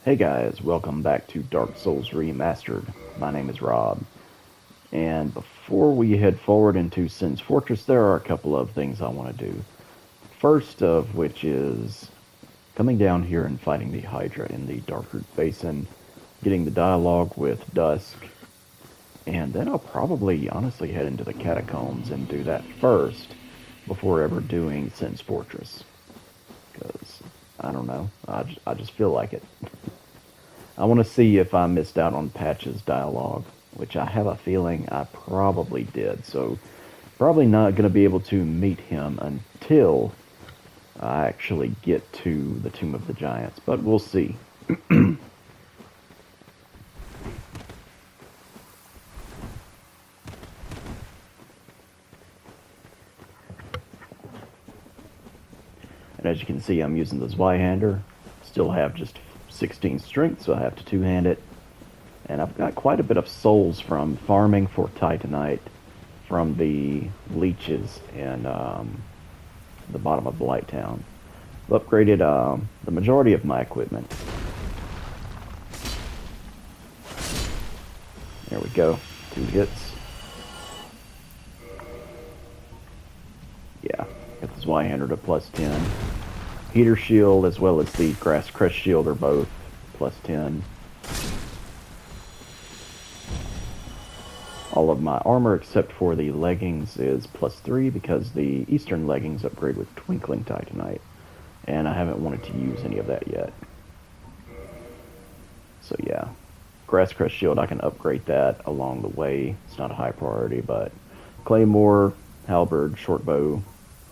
Hey guys, welcome back to Dark Souls Remastered. My name is Rob, and before we head forward into Sin's Fortress, there are a couple of things I want to do. First of which is coming down here and fighting the hydra in the Darkroot Basin, getting the dialogue with Dusk, and then I'll probably honestly head into the catacombs and do that first before ever doing Sin's Fortress. Because, I don't know, I just feel like it. I want to see if I missed out on Patch's dialogue, which I have a feeling I probably did. So, probably not going to be able to meet him until I actually get to the Tomb of the Giants, but we'll see. And as you can see, I'm using the Zweihander. Still have just 16 strength, so I have to two-hand it. And I've got quite a bit of souls from farming for Titanite from the leeches in the bottom of Blighttown. I've upgraded the majority of my equipment. There we go. 2 hits. Yeah, got the Zweihander to +10. Heater shield as well as the grass crest shield are both +10. All of my armor except for the leggings is +3 because the eastern leggings upgrade with twinkling titanite, and I haven't wanted to use any of that yet. So yeah, grass crest shield, I can upgrade that along the way. It's not a high priority, but claymore, halberd, short bow,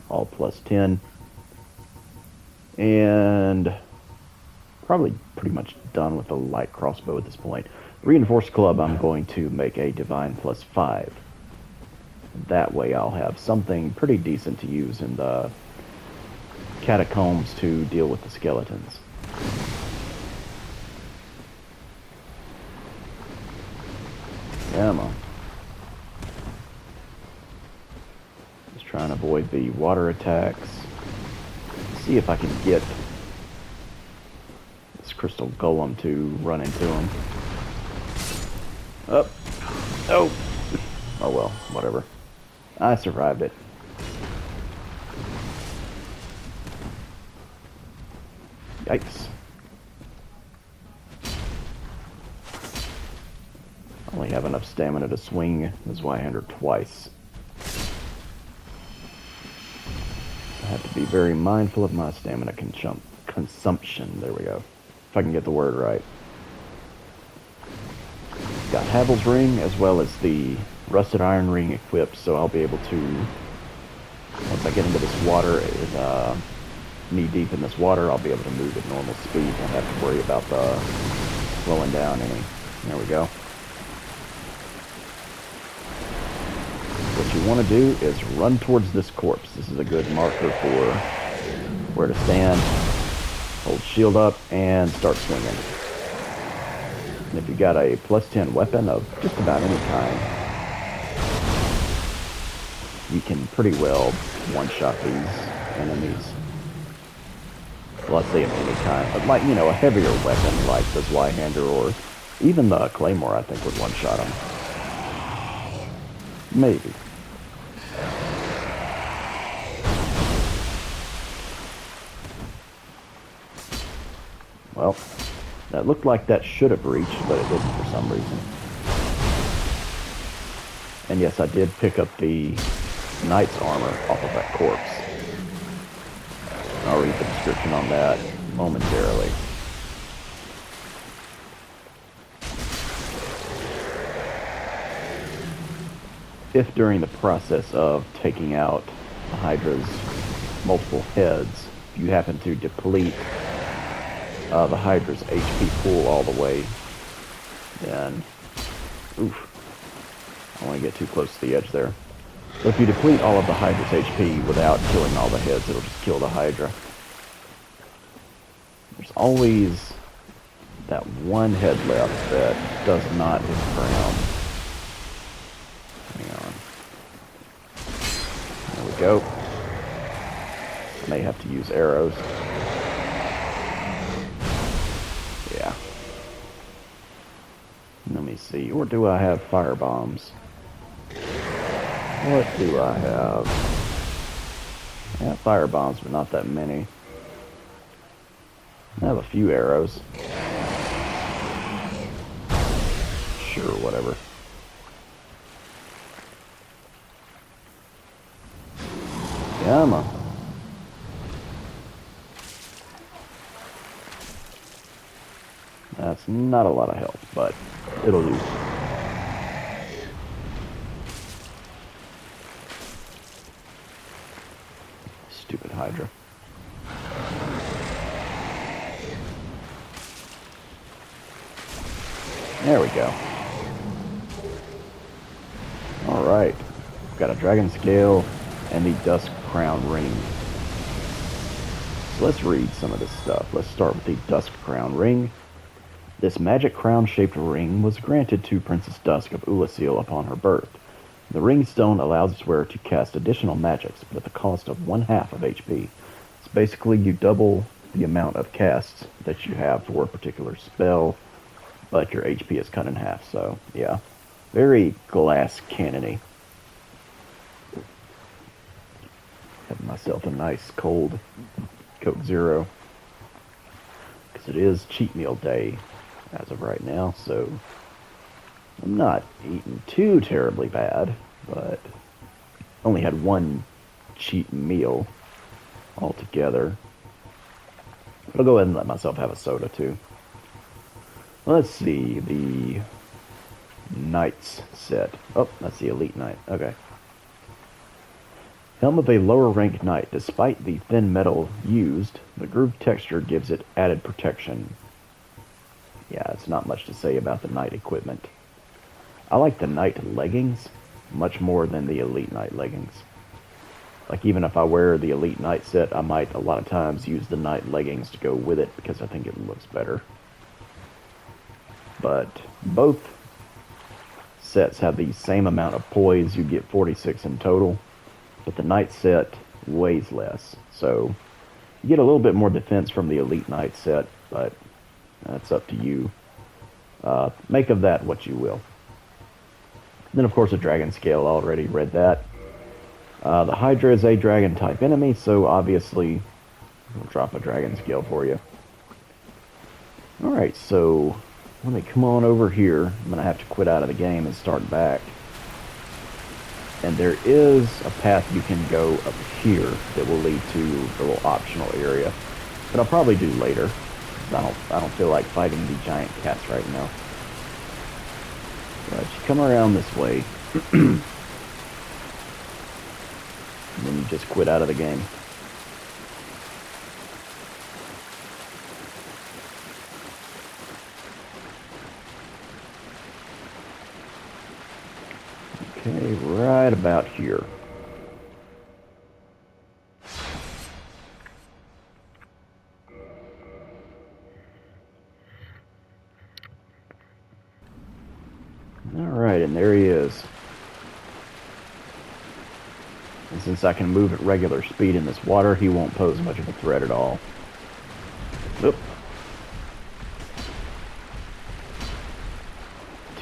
all +10. And probably pretty much done with the light crossbow at this point. Reinforced club, I'm going to make a divine +5. That way I'll have something pretty decent to use in the catacombs to deal with the skeletons. Come on. Just trying to avoid the water attacks. See if I can get this crystal golem to run into him. Up. Oh. Oh well, whatever. I survived it. Yikes. I only have enough stamina to swing the Zweihander twice. I have to be very mindful of my stamina consumption. There we go. If I can get the word right. Got Havel's ring as well as the rusted iron ring equipped, so I'll be able to, once I get into this water, knee deep in this water, I'll be able to move at normal speed. I don't have to worry about the slowing down any. There we go. What you want to do is run towards this corpse. This is a good marker for where to stand. Hold shield up and start swinging. And if you got a +10 weapon of just about any kind, you can pretty well one-shot these enemies. Well, let's say of any kind, but like, you know, a heavier weapon like the Zweihander or even the claymore, I think would one-shot them. Maybe. Well, that looked like that should have reached, but it didn't for some reason. And yes, I did pick up the knight's armor off of that corpse. I'll read the description on that momentarily. If during the process of taking out the Hydra's multiple heads, you happen to deplete the Hydra's HP pool all the way, then, oof, I don't want to get too close to the edge there. So if you deplete all of the Hydra's HP without killing all the heads, it'll just kill the Hydra. There's always that one head left that does not hit the ground. Hang on. There we go. I may have to use arrows. Yeah. Let me see. Or do I have fire bombs? What do I have? Yeah, fire bombs, but not that many. I have a few arrows. Sure, whatever. Come on. That's not a lot of help, but it'll do. Stupid hydra. There we go. Alright. We've got a dragon scale and the Dusk Crown ring. So let's read some of this stuff. Let's start with the Dusk Crown ring. This magic crown-shaped ring was granted to Princess Dusk of Ulasil upon her birth. The ring stone allows its wearer to cast additional magics, but at the cost of 1/2 of HP. So basically, you double the amount of casts that you have for a particular spell, but your HP is cut in half, so yeah. Very glass cannon-y. Have myself a nice cold Coke Zero, because it is cheat meal day as of right now, so I'm not eating too terribly bad, but only had one cheat meal altogether. But I'll go ahead and let myself have a soda too. Let's see, the Knights set. Oh, that's the Elite Knight. Okay. Helm of a lower ranked knight. Despite the thin metal used, the grooved texture gives it added protection. Yeah, it's not much to say about the knight equipment. I like the knight leggings much more than the Elite Knight leggings. Like, even if I wear the Elite Knight set, I might a lot of times use the knight leggings to go with it because I think it looks better. But both sets have the same amount of poise. You get 46 in total, but the Knight set weighs less. So you get a little bit more defense from the Elite Knight set, but that's up to you. Make of that what you will. Then, of course, a dragon scale. Already read that. The Hydra is a dragon type enemy, so obviously we'll drop a dragon scale for you. Alright, so let me come on over here. I'm going to have to quit out of the game and start back. And there is a path you can go up here that will lead to a little optional area. But I'll probably do later. I don't feel like fighting the giant cats right now. But you come around this way. And then you just quit out of the game. Okay, right about here. Alright, and there he is. And since I can move at regular speed in this water, he won't pose much of a threat at all. Oop.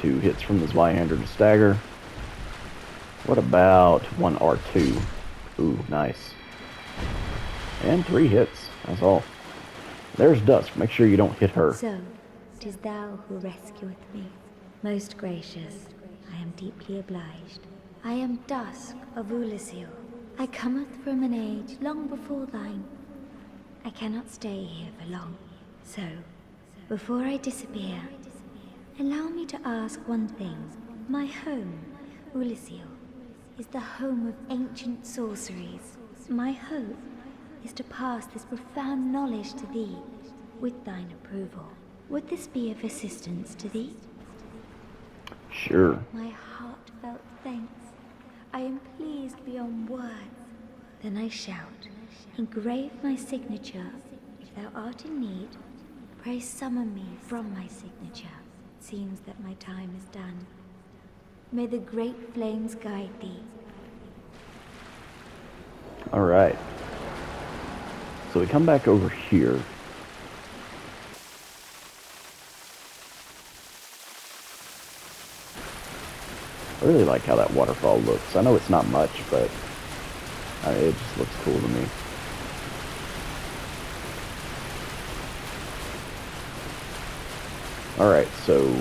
2 hits from the Zweihander to stagger. What about 1 R2? Ooh, nice. And 3 hits, that's all. There's Dusk, make sure you don't hit her. So, 'tis thou who rescueth me. Most gracious, I am deeply obliged. I am Dusk of Ulasil. I cometh from an age long before thine. I cannot stay here for long. So, before I disappear, allow me to ask one thing. My home, Ulasil, is the home of ancient sorceries. My hope is to pass this profound knowledge to thee, with thine approval. Would this be of assistance to thee? Sure. My heartfelt thanks. I am pleased beyond words. Then I shout, engrave my signature. If thou art in need, pray summon me from my signature. It seems that my time is done. May the great flames guide thee. Alright. So we come back over here. I really like how that waterfall looks. I know it's not much, but it just looks cool to me. Alright, so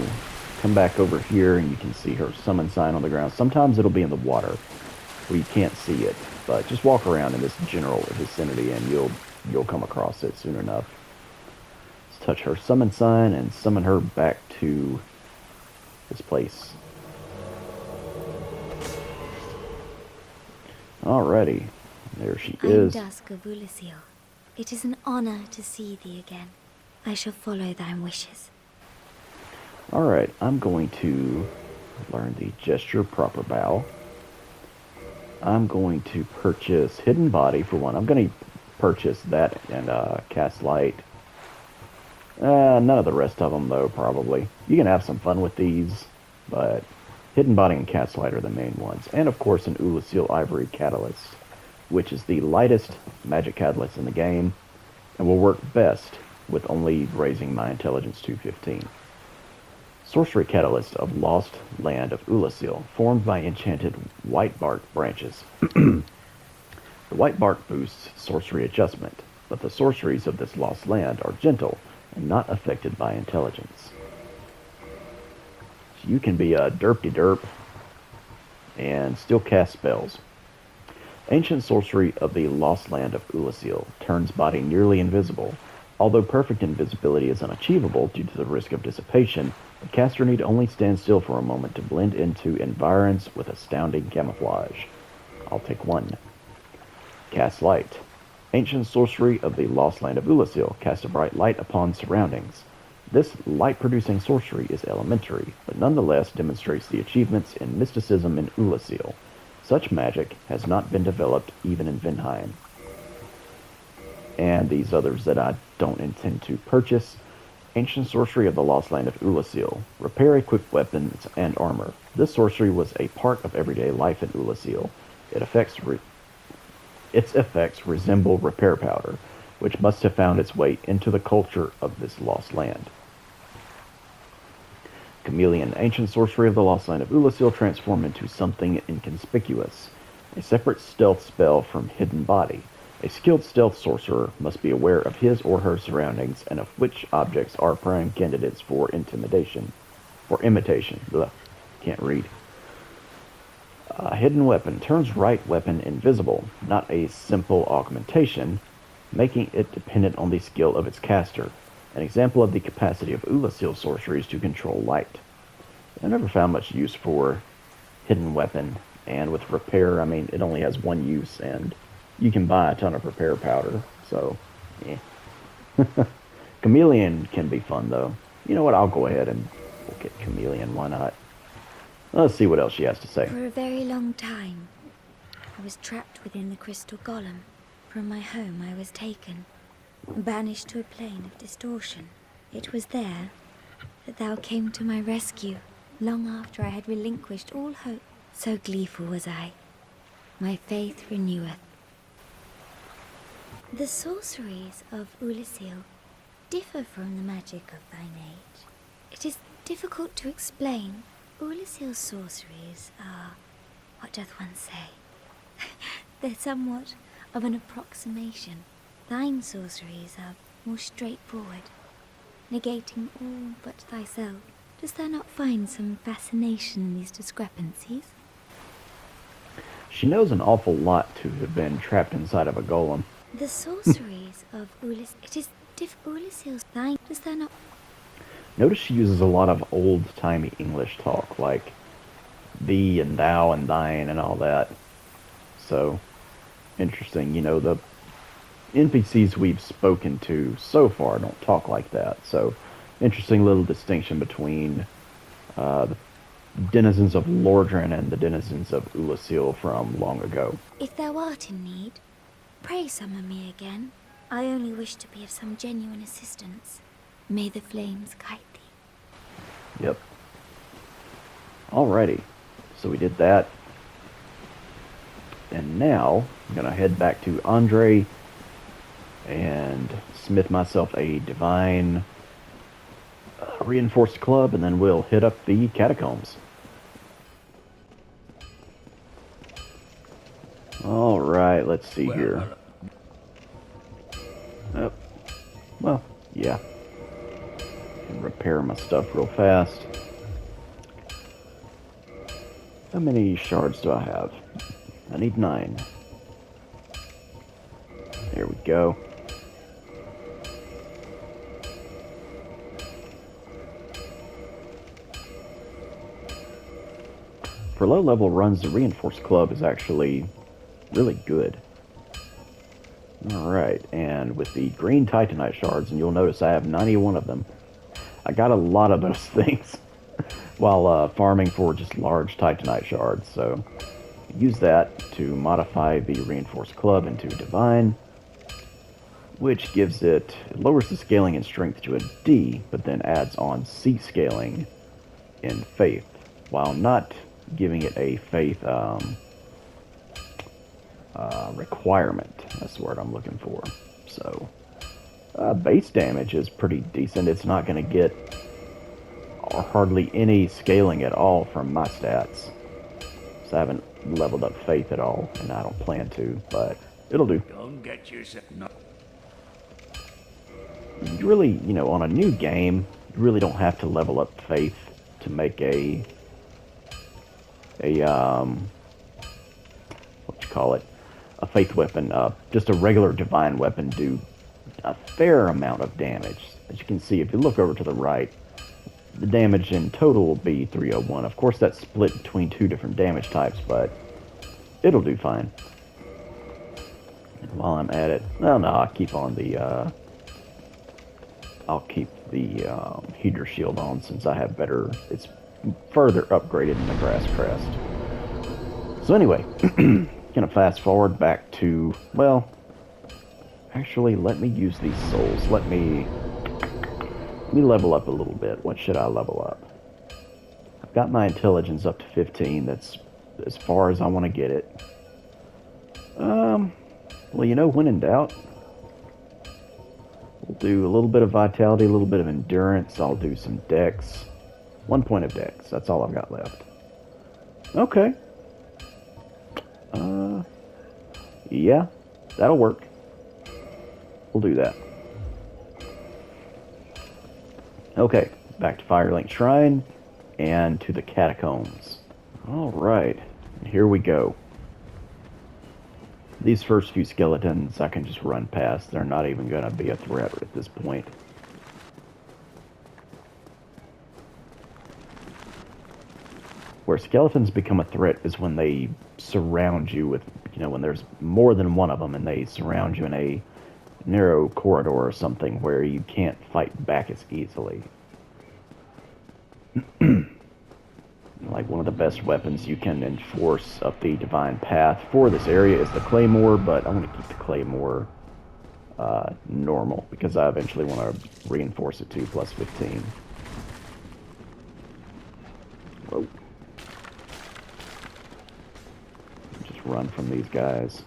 come back over here and you can see her summon sign on the ground. Sometimes it'll be in the water where you can't see it, but just walk around in this general vicinity and you'll come across it soon enough. Let's touch her summon sign and summon her back to this place. Alrighty, there she is. I am Dusk of Ulisil. It is an honor to see thee again. I shall follow thy wishes. Alright, I'm going to learn the gesture proper bow. I'm going to purchase Hidden Body for one. I'm going to purchase that and Cast Light. None of the rest of them, though, probably. You can have some fun with these, but Hidden Body and Cast Light are the main ones. And, of course, an Ulisil Ivory Catalyst, which is the lightest magic catalyst in the game, and will work best with only raising my intelligence to 15. Sorcery Catalyst of Lost Land of Ulisil, formed by enchanted white bark branches. The white bark boosts sorcery adjustment, but the sorceries of this lost land are gentle and not affected by intelligence. So you can be a derp-de-derp and still cast spells. Ancient Sorcery of the Lost Land of Ulisil turns body nearly invisible. Although perfect invisibility is unachievable due to the risk of dissipation, the caster need only stand still for a moment to blend into environs with astounding camouflage. I'll take one. Cast Light. Ancient Sorcery of the Lost Land of Ulisil casts a bright light upon surroundings. This light-producing sorcery is elementary, but nonetheless demonstrates the achievements in mysticism in Ulisil. Such magic has not been developed even in Vinheim. And these others that I don't intend to purchase. Ancient Sorcery of the Lost Land of Ulisil. Repair equipped weapons and armor. This sorcery was a part of everyday life in Ulisil. Its effects resemble repair powder, which must have found its way into the culture of this lost land. Chameleon. Ancient Sorcery of the Lost Land of Ulisil transform into something inconspicuous. A separate stealth spell from Hidden Body. A skilled stealth sorcerer must be aware of his or her surroundings and of which objects are prime candidates for imitation. Ugh, can't read. Hidden Weapon turns right weapon invisible, not a simple augmentation, making it dependent on the skill of its caster. An example of the capacity of Ulisil sorceries to control light. I never found much use for Hidden Weapon, and with Repair, I mean, it only has one use, and you can buy a ton of repair powder, so, yeah. Chameleon can be fun, though. You know what, I'll go ahead and we'll get Chameleon, why not? Let's see what else she has to say. For a very long time, I was trapped within the crystal golem. From my home I was taken, banished to a plane of distortion. It was there that thou came to my rescue, long after I had relinquished all hope. So gleeful was I. My faith reneweth. The sorceries of Ulisil differ from the magic of thine age. It is difficult to explain. Ulisil's sorceries are, what doth one say? They're somewhat of an approximation. Thine sorceries are more straightforward, negating all but thyself. Dost thou not find some fascination in these discrepancies? She knows an awful lot to have been trapped inside of a golem. The sorceries of Ulisil, it is Ulisil's thine. Does thou not? Notice she uses a lot of old-timey English talk, like thee and thou and thine and all that. So, interesting. You know, the NPCs we've spoken to so far don't talk like that. So, interesting little distinction between the denizens of Lordran and the denizens of Ulisil from long ago. If thou art in need, pray summon me again. I only wish to be of some genuine assistance. May the flames guide thee. Yep. Alrighty. So we did that. And now, I'm going to head back to Andre and smith myself a divine reinforced club, and then we'll hit up the catacombs. Alright, let's see here. Oh, well, yeah. Can repair my stuff real fast. How many shards do I have? I need 9. There we go. For low-level runs, the Reinforced Club is actually really good. Alright, and with the green Titanite shards, and you'll notice I have 91 of them, I got a lot of those things while farming for just large Titanite shards, so use that to modify the Reinforced Club into Divine, which gives it lowers the scaling and strength to a D, but then adds on C scaling in Faith, while not giving it a Faith requirement. That's the word I'm looking for. So, base damage is pretty decent. It's not going to get hardly any scaling at all from my stats. So I haven't leveled up Faith at all, and I don't plan to, but it'll do. Don't get yourself... No. You really, on a new game, you really don't have to level up Faith to make what you call it, a Faith weapon. Just a regular Divine weapon do a fair amount of damage. As you can see, if you look over to the right, the damage in total will be 301. Of course, that's split between 2 different damage types, but it'll do fine. And while I'm at it, well, no, I'll keep on the, Hydra shield on since I have better, it's further upgraded than the Grass Crest. So anyway, gonna fast forward back to, well, actually, let me use these souls. Let me level up a little bit. What should I level up? I've got my intelligence up to 15. That's as far as I want to get it. Well, when in doubt, we'll do a little bit of vitality, a little bit of endurance. I'll do some dex. 1 point of dex. That's all I've got left. Okay. Yeah, that'll work. We'll do that. Okay, back to Firelink Shrine and to the catacombs. Alright, here we go. These first few skeletons I can just run past. They're not even going to be a threat at this point. Where skeletons become a threat is when they surround you with, when there's more than one of them and they surround you in a narrow corridor or something where you can't fight back as easily. Like one of the best weapons you can enforce up the Divine Path for this area is the Claymore, but I'm going to keep the Claymore normal because I eventually want to reinforce it to plus 15. Whoa. Just run from these guys.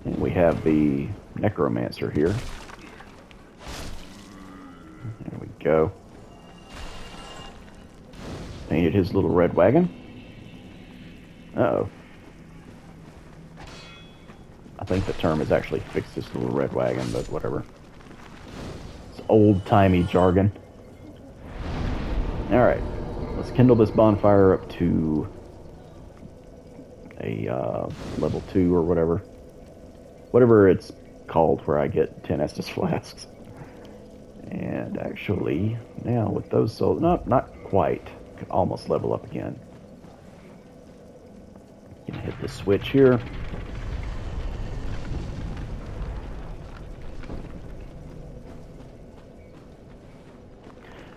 And we have the Necromancer here. There we go. Painted his little red wagon. Uh-oh. I think the term is actually fixed his little red wagon, but whatever. It's old-timey jargon. Alright. Let's kindle this bonfire up to a level 2 or whatever. Whatever it's called where I get 10 Estus flasks. And actually, now with those souls... No, not quite. Could almost level up again. You can hit the switch here.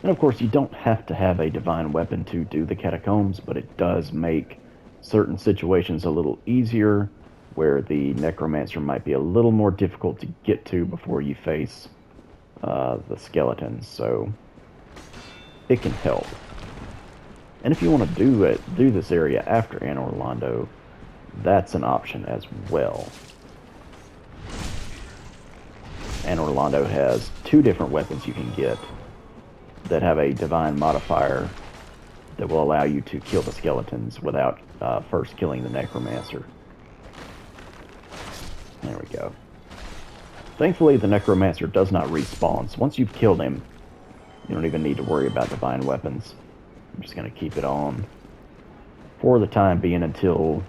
And of course, you don't have to have a divine weapon to do the catacombs, but it does make certain situations a little easier, where the necromancer might be a little more difficult to get to before you face the skeletons, so it can help. And if you want to do this area after Anor Londo, that's an option as well. Anor Londo has 2 different weapons you can get that have a divine modifier that will allow you to kill the skeletons without first killing the necromancer. There we go. Thankfully, the necromancer does not respawn, so once you've killed him, you don't even need to worry about divine weapons. I'm just going to keep it on for the time being until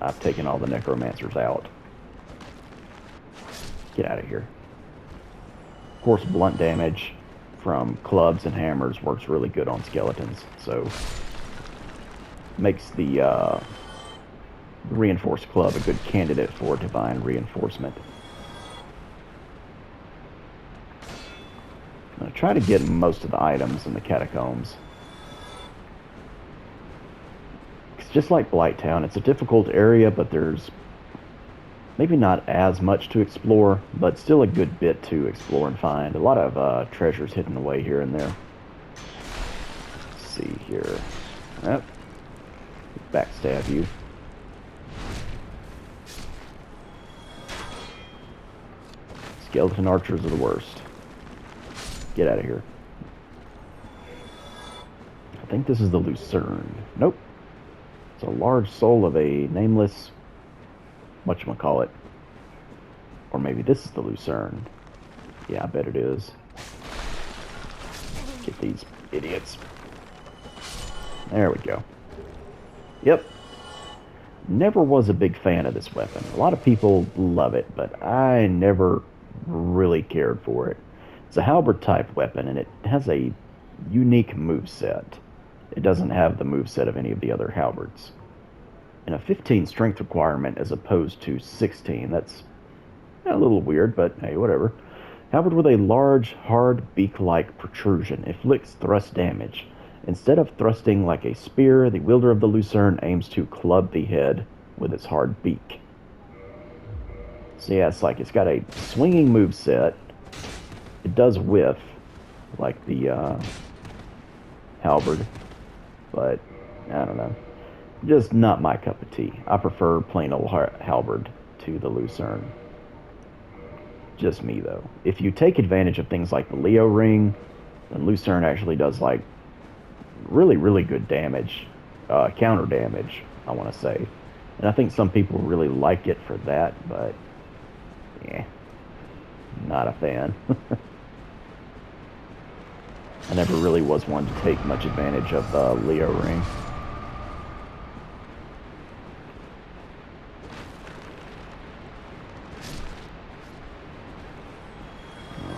I've taken all the necromancers out. Get out of here. Of course, blunt damage from clubs and hammers works really good on skeletons, so makes the reinforced club a good candidate for divine reinforcement. I'm going to try to get most of the items in the catacombs. It's just like Blighttown. It's a difficult area, but there's maybe not as much to explore, but still a good bit to explore and find. A lot of treasures hidden away here and there. Let's see here. Yep. Backstab you. Skeleton archers are the worst. Get out of here. I think this is the Lucerne. Nope. It's a large soul of a nameless... whatchamacallit. Or maybe this is the Lucerne. Yeah, I bet it is. Get these idiots. There we go. Yep. Never was a big fan of this weapon. A lot of people love it, but I never really cared for it. It's a halberd type weapon, and it has a unique moveset. It doesn't have the moveset of any of the other halberds. And a 15 strength requirement as opposed to 16. That's a little weird, but hey, whatever. Halberd with a large, hard, beak-like protrusion inflicts thrust damage. Instead of thrusting like a spear, the wielder of the Lucerne aims to club the head with its hard beak. So yeah, it's got a swinging moveset. It does whiff, like the halberd, but I don't know. Just not my cup of tea. I prefer plain old halberd to the Lucerne. Just me, though. If you take advantage of things like the Leo ring, then Lucerne actually does, like, really, really good damage. Counter damage, I want to say. And I think some people really like it for that, but, yeah, not a fan. I never really was one to take much advantage of the Leo ring.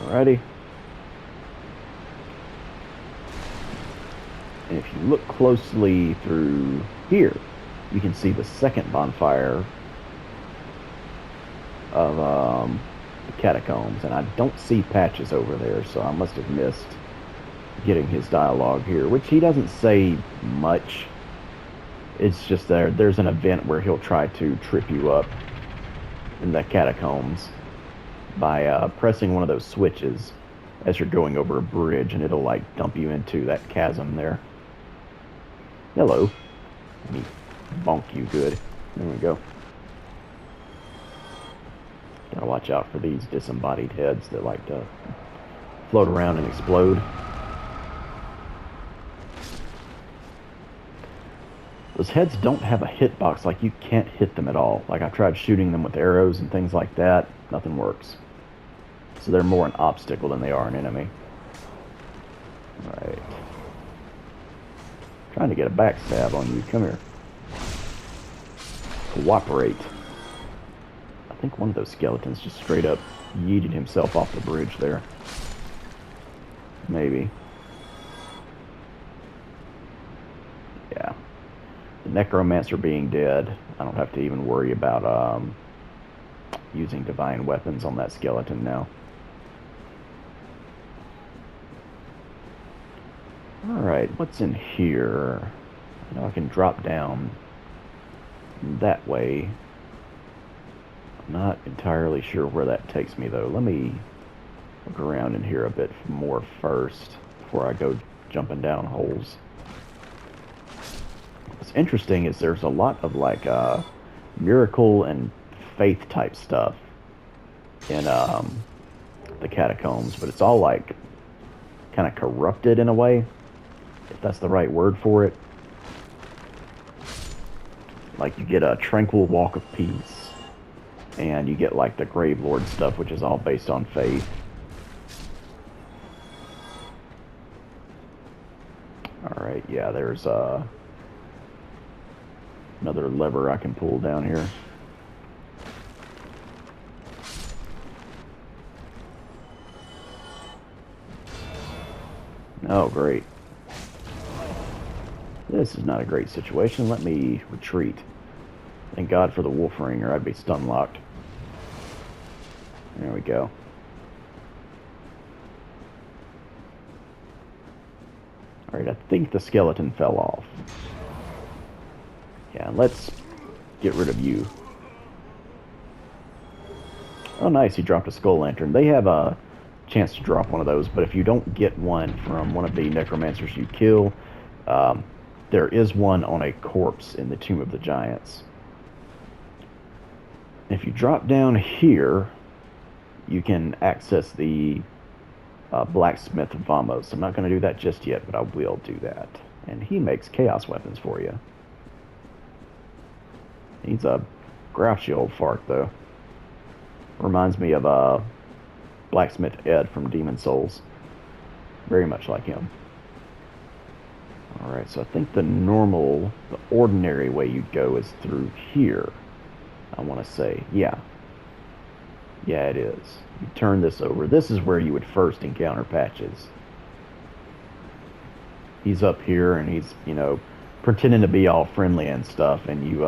Alrighty. And if you look closely through here, you can see the second bonfire of the catacombs. And I don't see Patches over there, so I must have missed getting his dialogue here, which he doesn't say much. It's just there's an event where he'll try to trip you up in the catacombs by pressing one of those switches as you're going over a bridge, and it'll like dump you into that chasm there. Hello. Let me bonk you good. There we go. Gotta watch out for these disembodied heads that like to float around and explode. Those heads don't have a hitbox, like you can't hit them at all. Like I tried shooting them with arrows and things like that, nothing works. So they're more an obstacle than they are an enemy. Alright. Trying to get a backstab on you. Come here. Cooperate. I think one of those skeletons just straight up yeeted himself off the bridge there. Maybe. Yeah. The necromancer being dead, I don't have to even worry about using divine weapons on that skeleton now. Alright, what's in here? I know I can drop down that way. I'm not entirely sure where that takes me, though. Let me look around in here a bit more first before I go jumping down holes. What's interesting is there's a lot of, like, miracle and faith type stuff in the catacombs, but it's all, like, kind of corrupted in a way. if that's the right word for it. Like, you get a tranquil walk of peace, and you get like the Gravelord stuff, which is all based on faith. Alright, yeah, there's another lever I can pull down here. Oh, great. This is not a great situation. Let me retreat. Thank God for the wolf ring, or I'd be stun locked. There we go. Alright, I think the skeleton fell off. Yeah, let's get rid of you. Oh, nice, he dropped a skull lantern. They have a chance to drop one of those, but if you don't get one from one of the necromancers you kill, there is one on a corpse in the Tomb of the Giants. If you drop down here, you can access the blacksmith Vamos. I'm not going to do that just yet, but I will do that. And he makes chaos weapons for you. He's a grouchy old fart, though. Reminds me of blacksmith Ed from Demon Souls. Very much like him. Alright, so I think the ordinary way you'd go is through here. I want to say, yeah. Yeah, it is. You turn this over. This is where you would first encounter Patches. He's up here and he's, you know, pretending to be all friendly and stuff, and you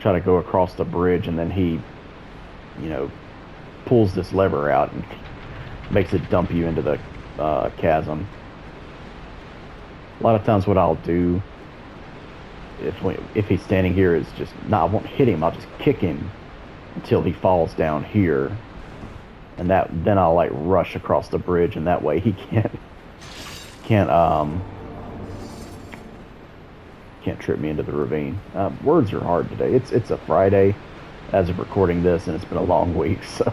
try to go across the bridge, and then he, you know, pulls this lever out and makes it dump you into the chasm. A lot of times what I'll do, if he's standing here, is just, I won't hit him, I'll just kick him until he falls down here, and then I'll like rush across the bridge, and that way he can't trip me into the ravine. Words are hard today. It's a Friday as of recording this, and it's been a long week, so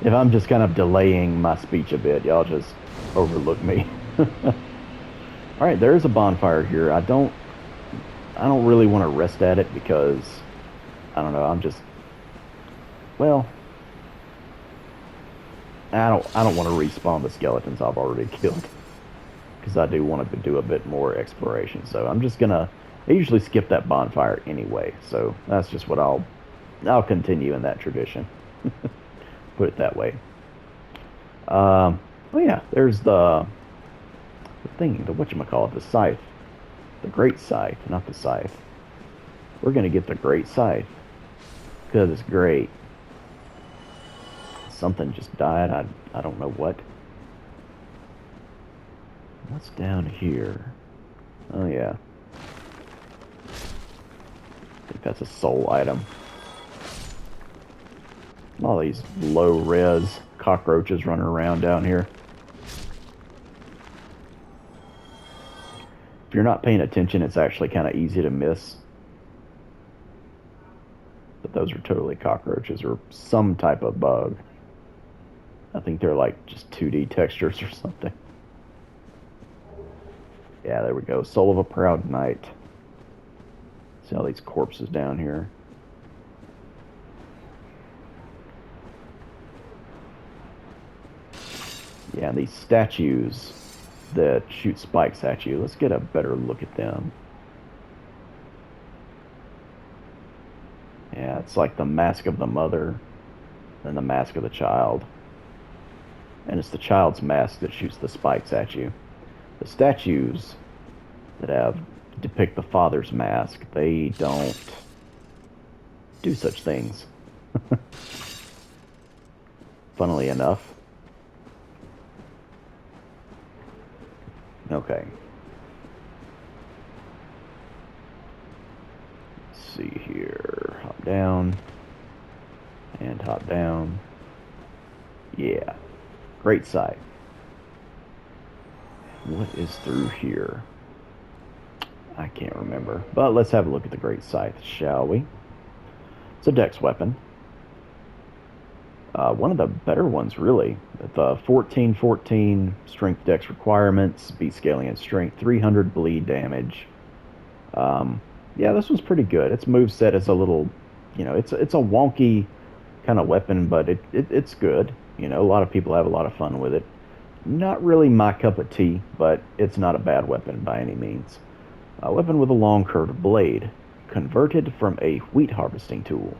if I'm just kind of delaying my speech a bit, y'all just overlook me. All right, there's a bonfire here. I don't really want to rest at it because I don't know. I'm just, well, I don't want to respawn the skeletons I've already killed, because I do want to do a bit more exploration. So I'm just gonna. I usually skip that bonfire anyway, so that's just what I'll continue in that tradition. Put it that way. Oh yeah, there's the thing, the whatchamacallit, the scythe. The great scythe, not the scythe. We're gonna get the great scythe, because it's great. Something just died, I don't know what. What's down here? Oh yeah. I think that's a soul item. All these low res cockroaches running around down here. If you're not paying attention, it's actually kind of easy to miss. But those are totally cockroaches or some type of bug. I think they're like just 2D textures or something. Yeah, there we go. Soul of a Proud Knight. See all these corpses down here. Yeah, these statues that shoot spikes at you. Let's get a better look at them. Yeah, it's like the mask of the mother and the mask of the child. And it's the child's mask that shoots the spikes at you. The statues that depict the father's mask, they don't do such things. Funnily enough. Okay. Let's see here. Hop down. And hop down. Yeah. Great sight. What is through here? I can't remember. But let's have a look at the Great Scythe, shall we? It's a dex weapon. One of the better ones, really. The 14-14 strength dex requirements, speed scaling and strength, 300 bleed damage. Yeah, this one's pretty good. Its moveset is a little, it's a wonky kind of weapon, but it's good. A lot of people have a lot of fun with it. Not really my cup of tea, but it's not a bad weapon by any means. A weapon with a long curved blade, converted from a wheat harvesting tool.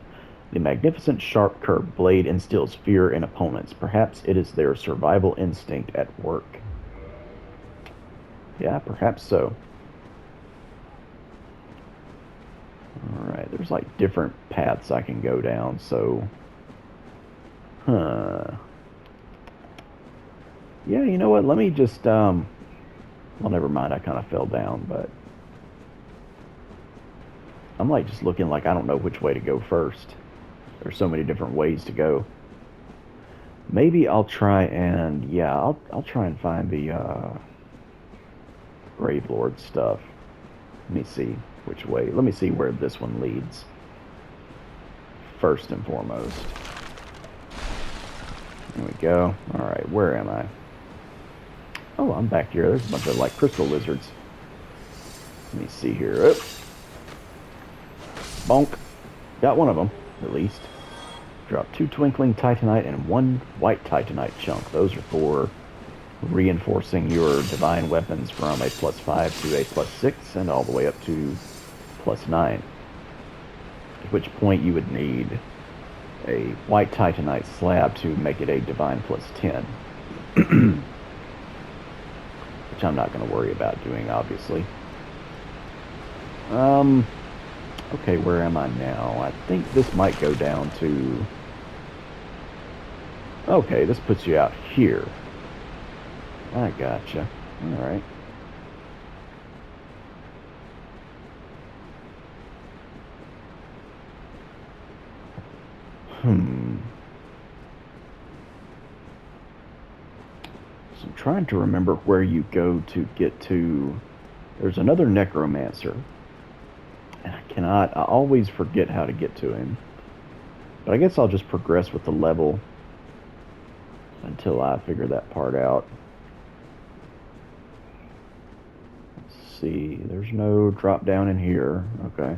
The magnificent sharp curved blade instills fear in opponents. Perhaps it is their survival instinct at work. Yeah, perhaps so. Alright, there's like different paths I can go down, so... Huh. Yeah, you know what? Let me just, well, never mind. I kind of fell down, but I'm like just looking like I don't know which way to go first. There's so many different ways to go. Maybe I'll try and, yeah, I'll try and find the Gravelord stuff. Let me see which way. Let me see where this one leads. First and foremost. There we go. All right, where am I? Oh, I'm back here. There's a bunch of, like, crystal lizards. Let me see here. Oh. Bonk. Got one of them, at least. Drop 2 twinkling titanite and 1 white titanite chunk. Those are for reinforcing your divine weapons from a +5 to a +6 and all the way up to +9. At which point you would need a white titanite slab to make it a divine +10. Which I'm not going to worry about doing, obviously. Okay, where am I now? I think this might go down to... Okay, this puts you out here. I gotcha. Alright. So I'm trying to remember where you go to get to... There's another necromancer. And I always forget how to get to him. But I guess I'll just progress with the level until I figure that part out. Let's see, there's no drop down in here. Okay.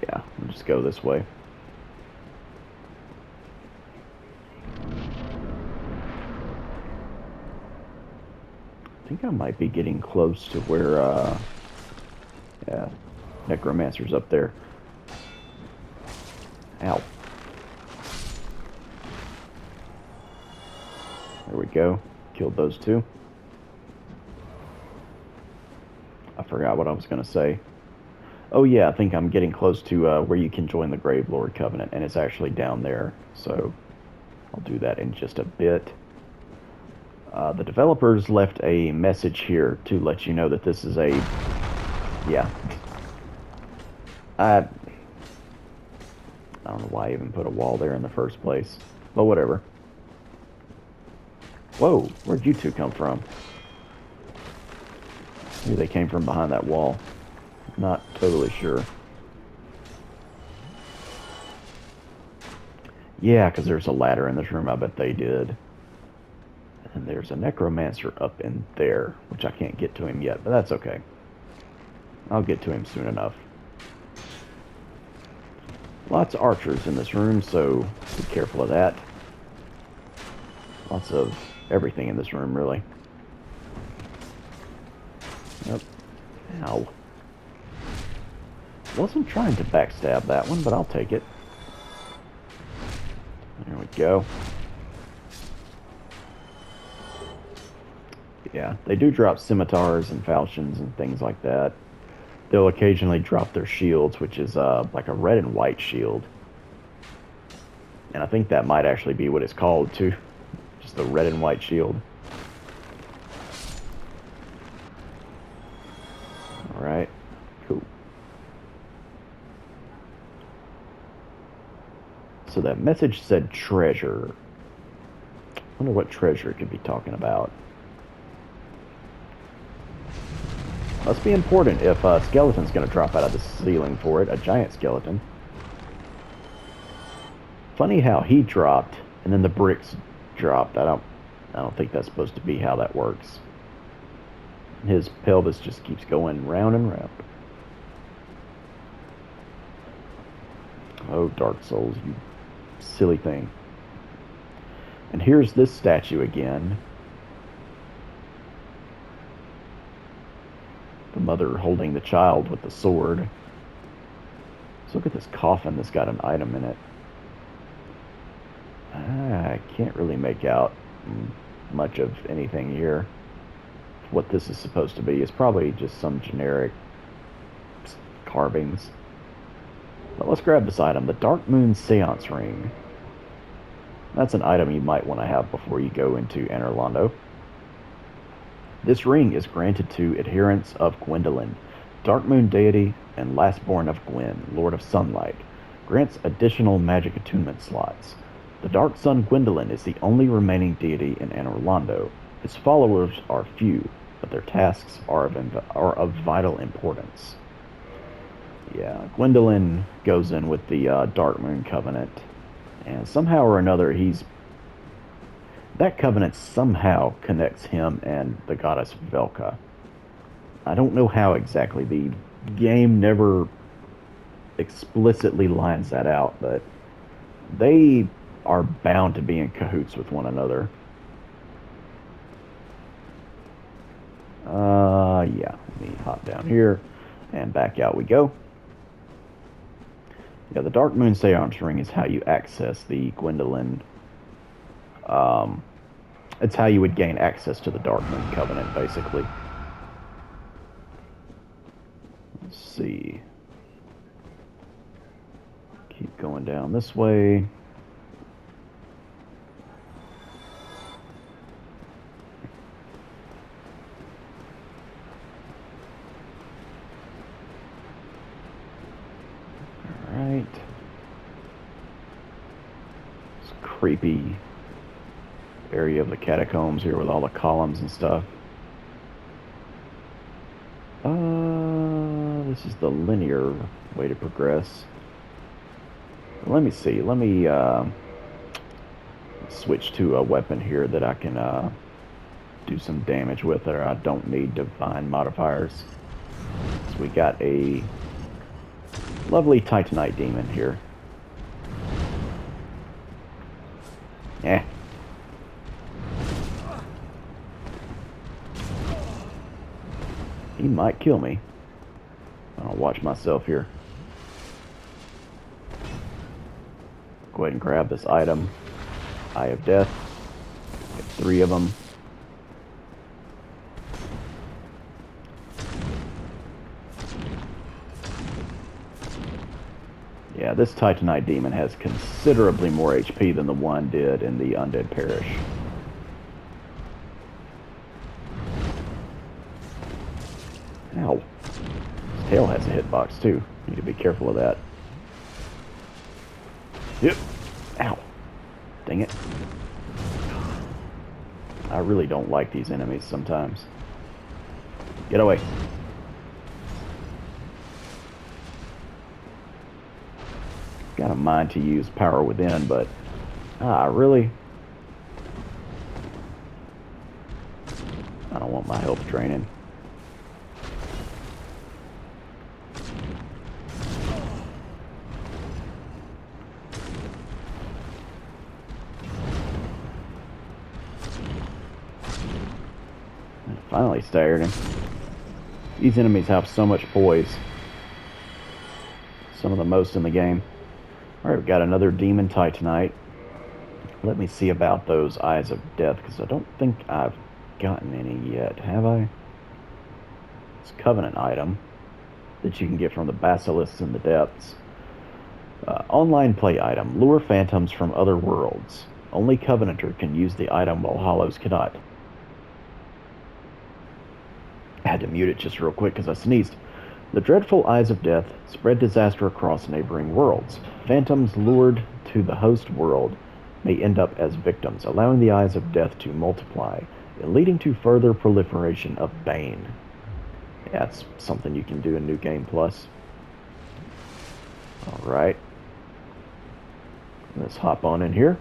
Yeah, we'll just go this way. I think I might be getting close to where, yeah, necromancer's up there. Ow. There we go. Killed those two. I forgot what I was going to say. Oh yeah, I think I'm getting close to where you can join the Gravelord Covenant, and it's actually down there, so I'll do that in just a bit. The developers left a message here to let you know that this is a... Yeah. I don't know why I even put a wall there in the first place, but whatever. Whoa, where'd you two come from? Maybe they came from behind that wall. Not totally sure. Yeah, because there's a ladder in this room. I bet they did. And there's a necromancer up in there, which I can't get to him yet, but that's okay. I'll get to him soon enough. Lots of archers in this room, so be careful of that. Lots of everything in this room, really. Yep. Ow. Wasn't trying to backstab that one, but I'll take it. There we go. Yeah, they do drop scimitars and falchions and things like that. They'll occasionally drop their shields, which is like a red and white shield. And I think that might actually be what it's called, too. Just the red and white shield. Alright, cool. So that message said treasure. I wonder what treasure it could be talking about. Must be important if a skeleton's going to drop out of the ceiling for it. A giant skeleton. Funny how he dropped and then the bricks dropped. I don't think that's supposed to be how that works. His pelvis just keeps going round and round. Oh, Dark Souls, you silly thing. And here's this statue again. The mother holding the child with the sword. Let's look at this coffin that's got an item in it. I can't really make out much of anything here. What this is supposed to be is probably just some generic carvings. But let's grab this item, the Dark Moon Seance Ring. That's an item you might want to have before you go into Anor Londo. This ring is granted to adherents of Gwyndolin, Dark Moon deity and lastborn of Gwyn, Lord of Sunlight. Grants additional magic attunement slots. The Dark Sun Gwyndolin is the only remaining deity in Anor Londo. Its followers are few, but their tasks are of vital importance. Yeah, Gwyndolin goes in with the Dark Moon Covenant, and somehow or another that covenant somehow connects him and the goddess Velka. I don't know how exactly. The game never explicitly lines that out, but they are bound to be in cahoots with one another. Yeah, let me hop down here, and back out we go. Yeah, the Dark Moon Seance Ring is how you access the Gwyndolin. It's how you would gain access to the Dark Moon Covenant, basically. Let's see. Keep going down this way. Alright. It's creepy area of the catacombs here with all the columns and stuff. This is the linear way to progress. Let me see. Let me switch to a weapon here that I can do some damage with, or I don't need divine modifiers. So we got a lovely Titanite demon here. Eh. He might kill me. I'll watch myself here. Go ahead and grab this item. Eye of Death. Get 3 of them. Yeah, this Titanite demon has considerably more HP than the one did in the Undead Parish. Ow. His tail has a hitbox too. Need to be careful of that. Yep. Ow. Dang it. I really don't like these enemies sometimes. Get away. Got a mind to use power within, but really? I don't want my health draining. Finally staggered him. These enemies have so much poise. Some of the most in the game. Alright, we've got another Demon Titanite. Let me see about those Eyes of Death, because I don't think I've gotten any yet, have I? It's a Covenant item that you can get from the Basilisks in the Depths. Online play item. Lure phantoms from other worlds. Only Covenanter can use the item while Hollows cannot. I had to mute it just real quick because I sneezed. The dreadful Eyes of Death spread disaster across neighboring worlds. Phantoms lured to the host world may end up as victims, allowing the Eyes of Death to multiply and leading to further proliferation of Bane. Yeah, it's something you can do in New Game Plus. Alright. Let's hop on in here.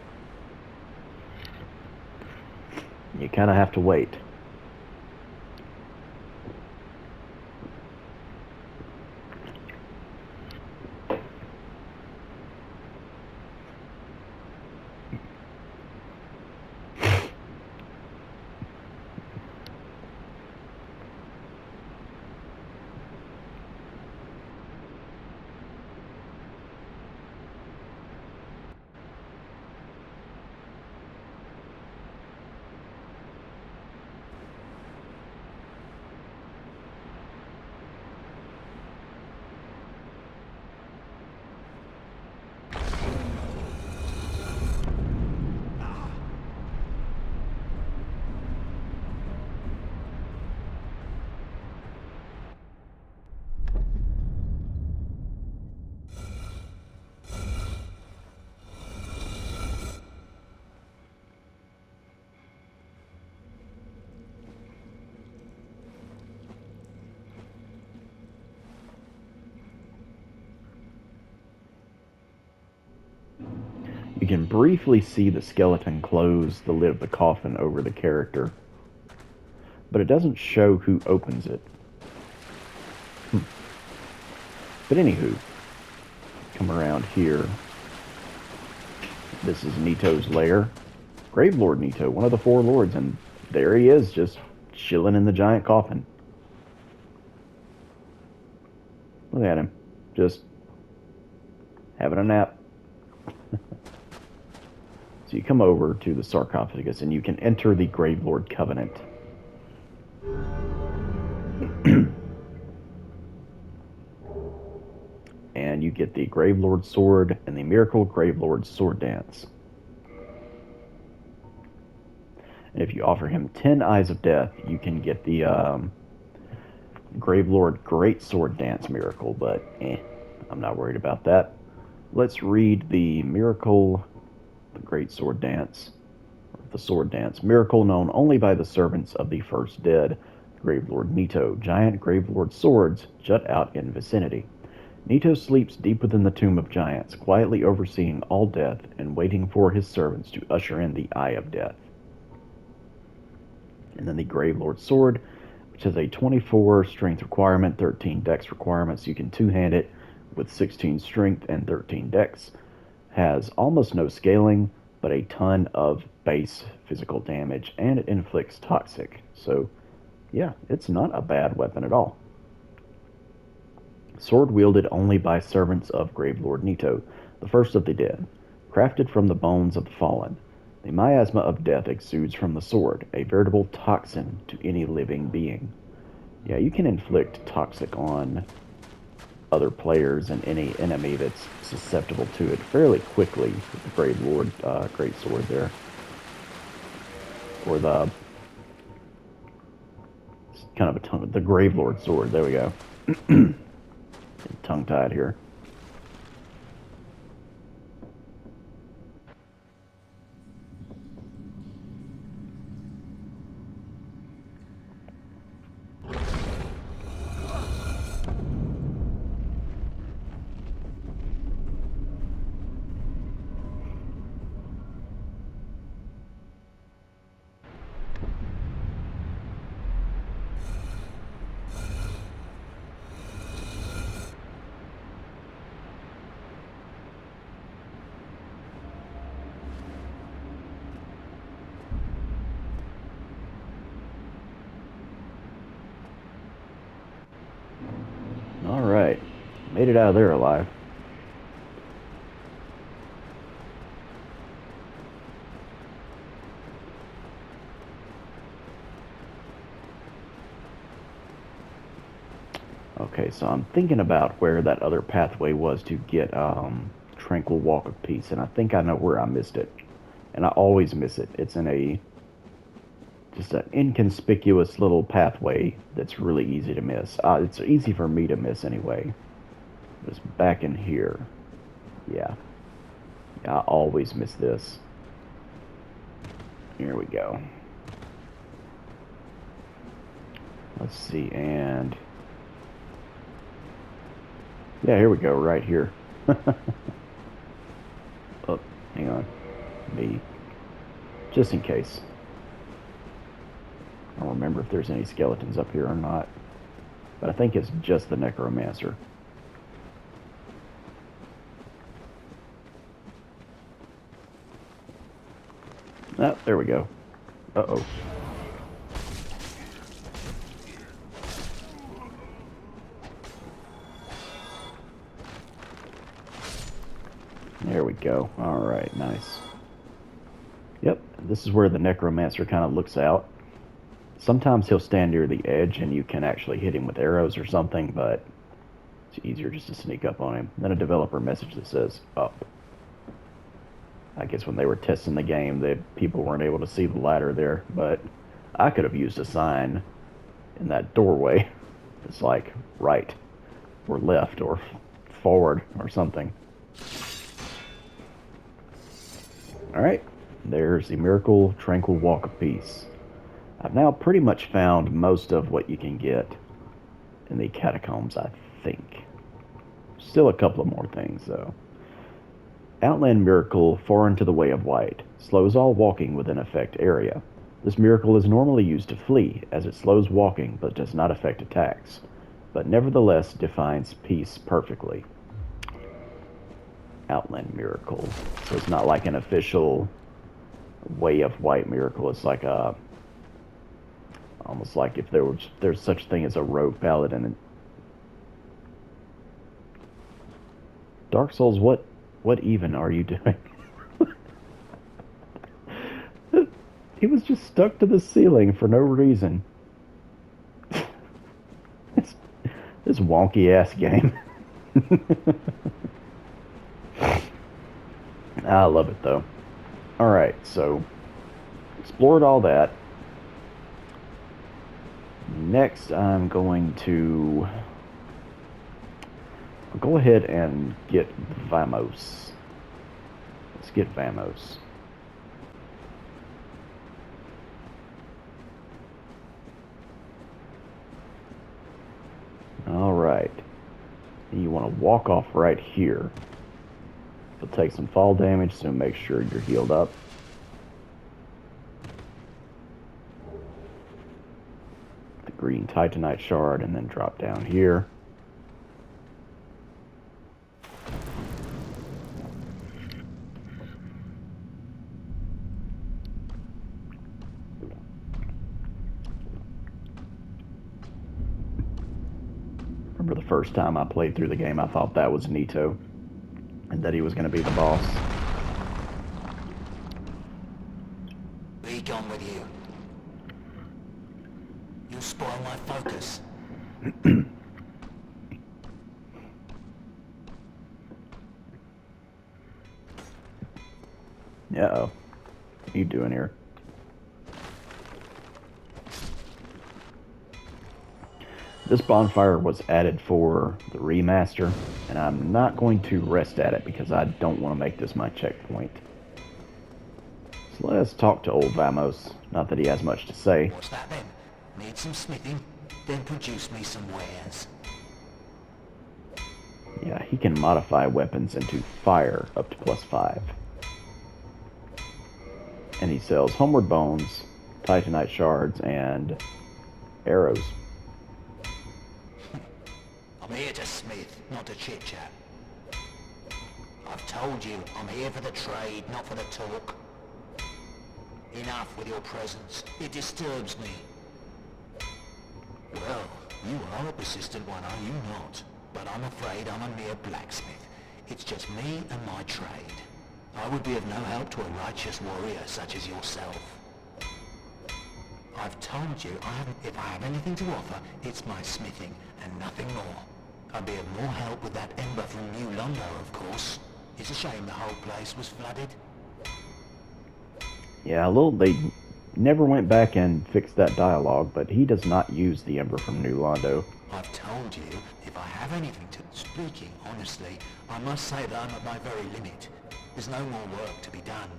You kind of have to wait. You can briefly see the skeleton close the lid of the coffin over the character, but it doesn't show who opens it. But anywho, come around here. This is Nito's lair. Gravelord Nito, one of the four lords, and there he is, just chilling in the giant coffin. Look at him, just having a nap. So you come over to the sarcophagus and you can enter the Gravelord Covenant. And you get the Gravelord Sword and the Miracle Gravelord Sword Dance. And if you offer him 10 Eyes of Death, you can get the Gravelord Great Sword Dance Miracle, but I'm not worried about that. Let's read the Miracle, the Great Sword Dance, the Sword Dance. Miracle known only by the servants of the first dead, Gravelord Nito. Giant Gravelord swords jut out in vicinity. Nito sleeps deep within the tomb of giants, quietly overseeing all death and waiting for his servants to usher in the Eye of Death. And then the Gravelord Sword, which has a 24 strength requirement, 13 dex requirements. You can two-hand it with 16 strength and 13 dex. Has almost no scaling, but a ton of base physical damage, and it inflicts toxic. So, yeah, it's not a bad weapon at all. Sword wielded only by servants of Gravelord Nito, the first of the dead, crafted from the bones of the fallen. The miasma of death exudes from the sword, a veritable toxin to any living being. Yeah, you can inflict toxic on other players and any enemy that's susceptible to it fairly quickly with the Great Sword there. Or the kind of the Gravelord Sword, there we go. Tongue-tied here. Alright, made it out of there alive. Okay, so I'm thinking about where that other pathway was to get Tranquil Walk of Peace, and I think I know where I missed it. And I always miss it. It's in just an inconspicuous little pathway that's really easy to miss. It's easy for me to miss anyway. It's back in here. Yeah. I always miss this. Here we go. Let's see, and Yeah, here we go, right here. Oh, hang on. Me. Just in case. I don't remember if there's any skeletons up here or not. But I think it's just the necromancer. Ah, there we go. Uh-oh. There we go. Alright, nice. Yep, this is where the necromancer kind of looks out. Sometimes he'll stand near the edge and you can actually hit him with arrows or something, but it's easier just to sneak up on him. Then a developer message that says, up. I guess when they were testing the game, people weren't able to see the ladder there, but I could have used a sign in that doorway. It's like right or left or forward or something. Alright, there's the Miracle Tranquil Walk of Peace. I've now pretty much found most of what you can get in the catacombs, I think. Still a couple of more things, though. Outland Miracle, Foreign to the Way of White, slows all walking within effect area. This miracle is normally used to flee, as it slows walking but does not affect attacks, but nevertheless defines peace perfectly. Outland Miracle. So it's not like an official Way of White miracle. It's like a almost like if there's such thing as a rogue paladin. Dark Souls, what even are you doing? He was just stuck to the ceiling for no reason. This wonky ass game. I love it though. Alright, so explored all that. Next I'm going to go ahead and get Vamos. Let's get Vamos. Alright. You want to walk off right here. You'll take some fall damage, so make sure you're healed up. The green Titanite shard, and then drop down here. Remember the first time I played through the game, I thought that was Nito, and that he was going to be the boss. Be gone with you. You'll spoil my focus. Uh-oh. What are you doing here? This bonfire was added for the remaster, and I'm not going to rest at it because I don't want to make this my checkpoint. So let's talk to old Vamos. Not that he has much to say. What's that then? Need some smithing? Then produce me some wares. Yeah, he can modify weapons into fire up to +5. And he sells homeward bones, titanite shards, and arrows. I'm here to smith, not to chit-chat. I've told you, I'm here for the trade, not for the talk. Enough with your presence. It disturbs me. Well, you are a persistent one, are you not? But I'm afraid I'm a mere blacksmith. It's just me and my trade. I would be of no help to a righteous warrior such as yourself. I've told you, if I have anything to offer, it's my smithing and nothing more. I'd be of more help with that ember from New Londo, of course. It's a shame the whole place was flooded. Yeah, they never went back and fixed that dialogue, but he does not use the ember from New Londo. I've told you, if I have anything to... Speaking honestly, I must say that I'm at my very limit. There's no more work to be done.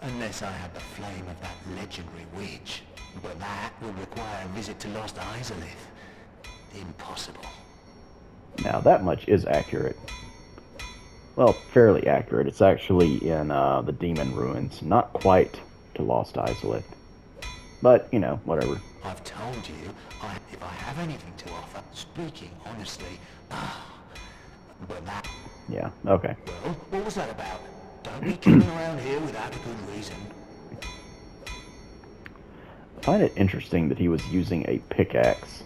Unless I have the flame of that legendary witch. But that would require a visit to Lost Izalith. Impossible. Now, that much is accurate. Well, fairly accurate. It's actually in the Demon Ruins, not quite to Lost Isolith. But, you know, whatever. I've told you, if I have anything to offer, speaking honestly, but that... Yeah, okay. Well, what was that about? Don't be coming around here without a good reason. I find it interesting that he was using a pickaxe.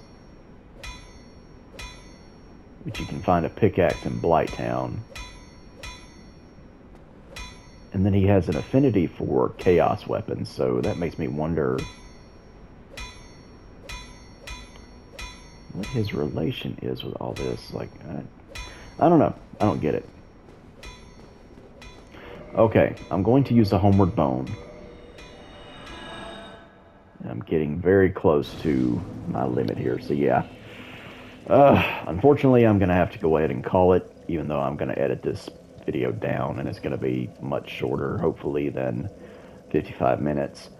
Which you can find a pickaxe in Blighttown. And then he has an affinity for chaos weapons, so that makes me wonder what his relation is with all this. Like, I don't know. I don't get it. Okay, I'm going to use a Homeward Bone. I'm getting very close to my limit here, so yeah. Unfortunately, I'm going to have to go ahead and call it, even though I'm going to edit this video down, and it's going to be much shorter, hopefully, than 55 minutes.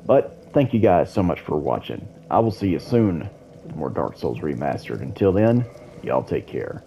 But thank you guys so much for watching. I will see you soon with more Dark Souls Remastered. Until then, y'all take care.